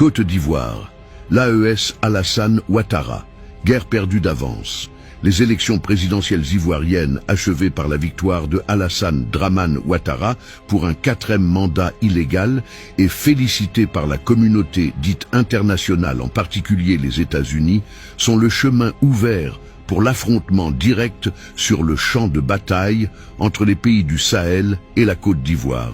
Côte d'Ivoire, l'AES Alassane Ouattara, guerre perdue d'avance. Les élections présidentielles ivoiriennes achevées par la victoire de Alassane Dramane Ouattara pour un 4e mandat illégal et félicitées par la communauté dite internationale, en particulier les États-Unis, sont le chemin ouvert pour l'affrontement direct sur le champ de bataille entre les pays du Sahel et la Côte d'Ivoire,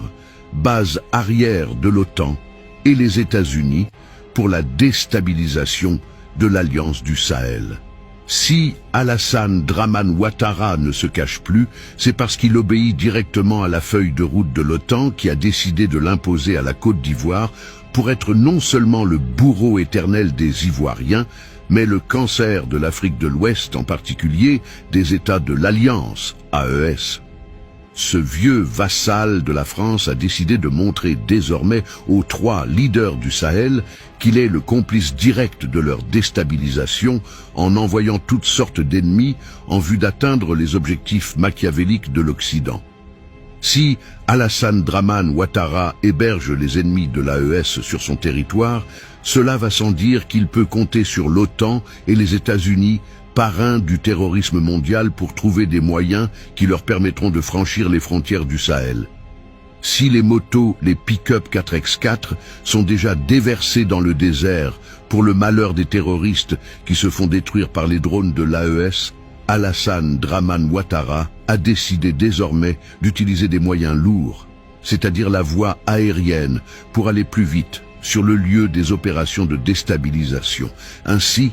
base arrière de l'OTAN et les États-Unis pour la déstabilisation de l'Alliance du Sahel. Si Alassane Dramane Ouattara ne se cache plus, c'est parce qu'il obéit directement à la feuille de route de l'OTAN qui a décidé de l'imposer à la Côte d'Ivoire pour être non seulement le bourreau éternel des Ivoiriens, mais le cancer de l'Afrique de l'Ouest, en particulier des États de l'Alliance, AES. Ce vieux vassal de la France a décidé de montrer désormais aux 3 leaders du Sahel qu'il est le complice direct de leur déstabilisation en envoyant toutes sortes d'ennemis en vue d'atteindre les objectifs machiavéliques de l'Occident. Si Alassane Dramane Ouattara héberge les ennemis de l'AES sur son territoire, cela va sans dire qu'il peut compter sur l'OTAN et les États-Unis, parrains du terrorisme mondial, pour trouver des moyens qui leur permettront de franchir les frontières du Sahel. Si les motos, les pick-up 4x4 sont déjà déversés dans le désert pour le malheur des terroristes qui se font détruire par les drones de l'AES, Alassane Dramane Ouattara a décidé désormais d'utiliser des moyens lourds, c'est-à-dire la voie aérienne, pour aller plus vite sur le lieu des opérations de déstabilisation. Ainsi,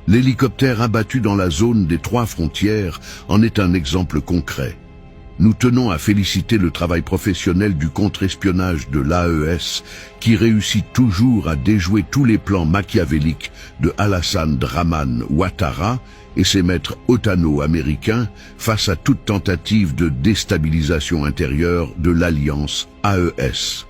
l'hélicoptère abattu dans la zone des 3 frontières en est un exemple concret. Nous tenons à féliciter le travail professionnel du contre-espionnage de l'AES qui réussit toujours à déjouer tous les plans machiavéliques de Alassane Dramane Ouattara et ses maîtres otano-américains face à toute tentative de déstabilisation intérieure de l'Alliance AES.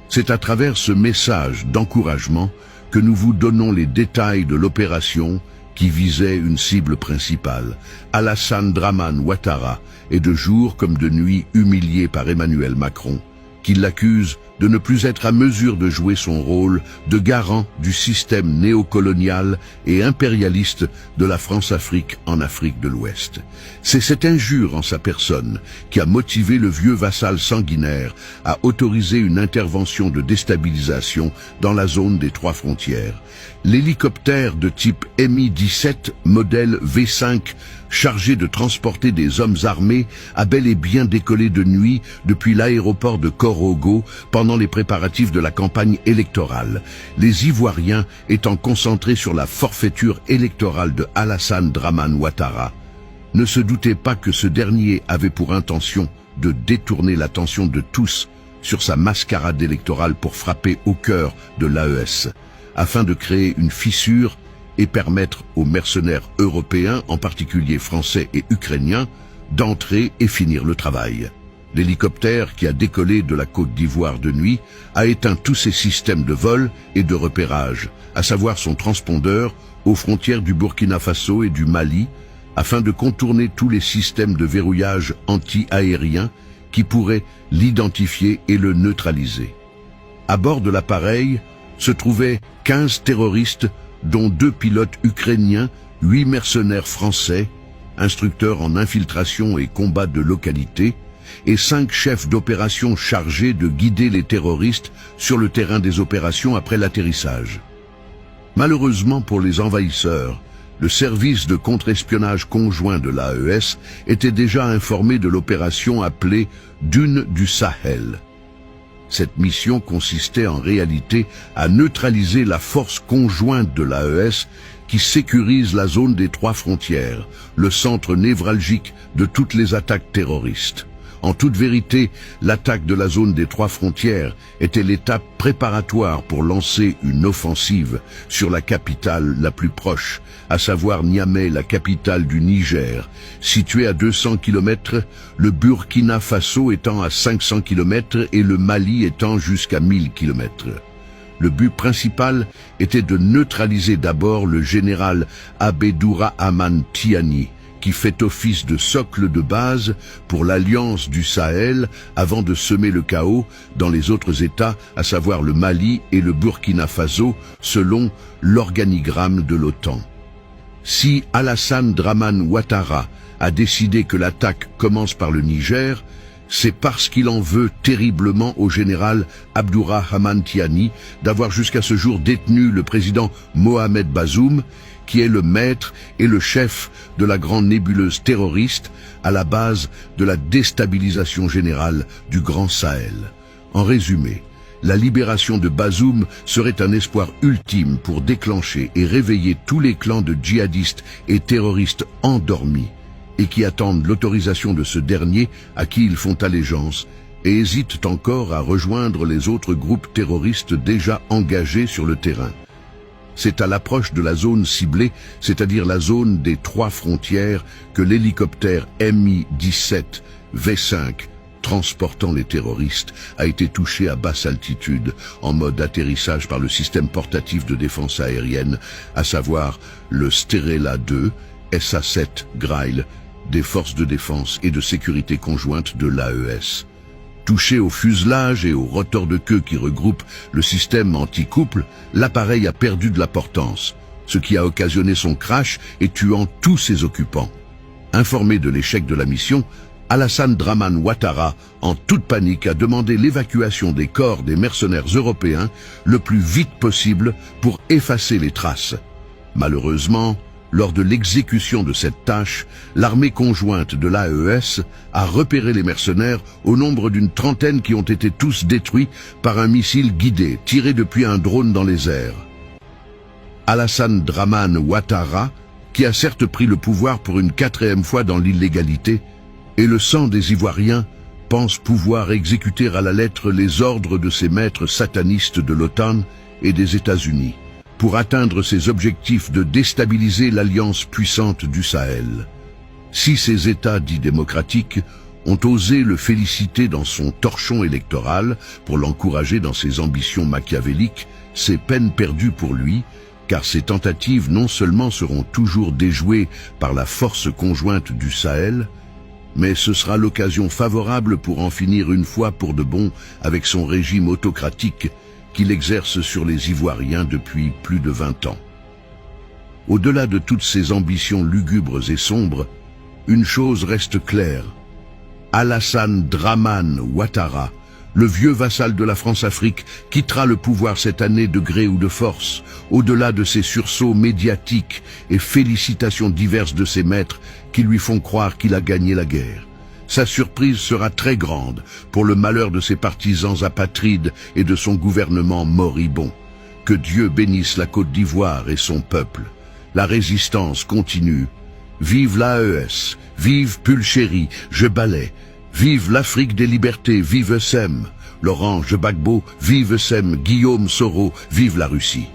C'est à travers ce message d'encouragement que nous vous donnons les détails de l'opération qui visait une cible principale. Alassane Dramane Ouattara est de jour comme de nuit humilié par Emmanuel Macron, qui l'accuse de ne plus être à mesure de jouer son rôle de garant du système néocolonial et impérialiste de la France-Afrique en Afrique de l'Ouest. C'est cette injure en sa personne qui a motivé le vieux vassal sanguinaire à autoriser une intervention de déstabilisation dans la zone des 3 frontières. L'hélicoptère de type Mi-17 modèle V5 chargé de transporter des hommes armés a bel et bien décollé de nuit depuis l'aéroport de Korogo pendant les préparatifs de la campagne électorale, les Ivoiriens étant concentrés sur la forfaiture électorale de Alassane Dramane Ouattara. Ne se doutez pas que ce dernier avait pour intention de détourner l'attention de tous sur sa mascarade électorale pour frapper au cœur de l'AES, afin de créer une fissure et permettre aux mercenaires européens, en particulier français et ukrainiens, d'entrer et finir le travail. L'hélicoptère qui a décollé de la Côte d'Ivoire de nuit a éteint tous ses systèmes de vol et de repérage, à savoir son transpondeur aux frontières du Burkina Faso et du Mali, afin de contourner tous les systèmes de verrouillage anti-aérien qui pourraient l'identifier et le neutraliser. À bord de l'appareil se trouvaient 15 terroristes, dont 2 pilotes ukrainiens, 8 mercenaires français, instructeurs en infiltration et combat de localité, et 5 chefs d'opération chargés de guider les terroristes sur le terrain des opérations après l'atterrissage. Malheureusement pour les envahisseurs, le service de contre-espionnage conjoint de l'AES était déjà informé de l'opération appelée Dune du Sahel. Cette mission consistait en réalité à neutraliser la force conjointe de l'AES qui sécurise la zone des 3 frontières, le centre névralgique de toutes les attaques terroristes. En toute vérité, l'attaque de la zone des 3 frontières était l'étape préparatoire pour lancer une offensive sur la capitale la plus proche, à savoir Niamey, la capitale du Niger, située à 200 km, le Burkina Faso étant à 500 km et le Mali étant jusqu'à 1000 km. Le but principal était de neutraliser d'abord le général Abdourahmane Tiani, qui fait office de socle de base pour l'Alliance du Sahel avant de semer le chaos dans les autres États, à savoir le Mali et le Burkina Faso, selon l'organigramme de l'OTAN. Si Alassane Dramane Ouattara a décidé que l'attaque commence par le Niger, c'est parce qu'il en veut terriblement au général Abdourahmane Tiani d'avoir jusqu'à ce jour détenu le président Mohamed Bazoum, qui est le maître et le chef de la grande nébuleuse terroriste à la base de la déstabilisation générale du Grand Sahel. En résumé, la libération de Bazoum serait un espoir ultime pour déclencher et réveiller tous les clans de djihadistes et terroristes endormis et qui attendent l'autorisation de ce dernier à qui ils font allégeance et hésitent encore à rejoindre les autres groupes terroristes déjà engagés sur le terrain. C'est à l'approche de la zone ciblée, c'est-à-dire la zone des 3 frontières, que l'hélicoptère Mi-17 V5 transportant les terroristes a été touché à basse altitude en mode atterrissage par le système portatif de défense aérienne, à savoir le Sterela 2 SA-7 Grail des forces de défense et de sécurité conjointe de l'AES. Touché au fuselage et au rotor de queue qui regroupe le système anti-couple, l'appareil a perdu de la portance, ce qui a occasionné son crash et tuant tous ses occupants. Informé de l'échec de la mission, Alassane Dramane Ouattara, en toute panique, a demandé l'évacuation des corps des mercenaires européens le plus vite possible pour effacer les traces. Malheureusement, lors de l'exécution de cette tâche, l'armée conjointe de l'AES a repéré les mercenaires au nombre d'une trentaine qui ont été tous détruits par un missile guidé tiré depuis un drone dans les airs. Alassane Dramane Ouattara, qui a certes pris le pouvoir pour une 4e fois dans l'illégalité, et le sang des Ivoiriens, pense pouvoir exécuter à la lettre les ordres de ses maîtres satanistes de l'OTAN et des États-Unis, pour atteindre ses objectifs de déstabiliser l'alliance puissante du Sahel. Si ces États dits démocratiques ont osé le féliciter dans son torchon électoral pour l'encourager dans ses ambitions machiavéliques, c'est peine perdue pour lui, car ses tentatives non seulement seront toujours déjouées par la force conjointe du Sahel, mais ce sera l'occasion favorable pour en finir une fois pour de bon avec son régime autocratique qu'il exerce sur les Ivoiriens depuis plus de 20 ans. Au-delà de toutes ces ambitions lugubres et sombres, une chose reste claire. Alassane Dramane Ouattara, le vieux vassal de la France-Afrique, quittera le pouvoir cette année de gré ou de force, au-delà de ses sursauts médiatiques et félicitations diverses de ses maîtres qui lui font croire qu'il a gagné la guerre. Sa surprise sera très grande pour le malheur de ses partisans apatrides et de son gouvernement moribond. Que Dieu bénisse la Côte d'Ivoire et son peuple. La résistance continue. Vive l'AES, vive Pulchéry, je balais. Vive l'Afrique des libertés, vive Sem. Laurent Gbagbo, vive Sem. Guillaume Soro, vive la Russie.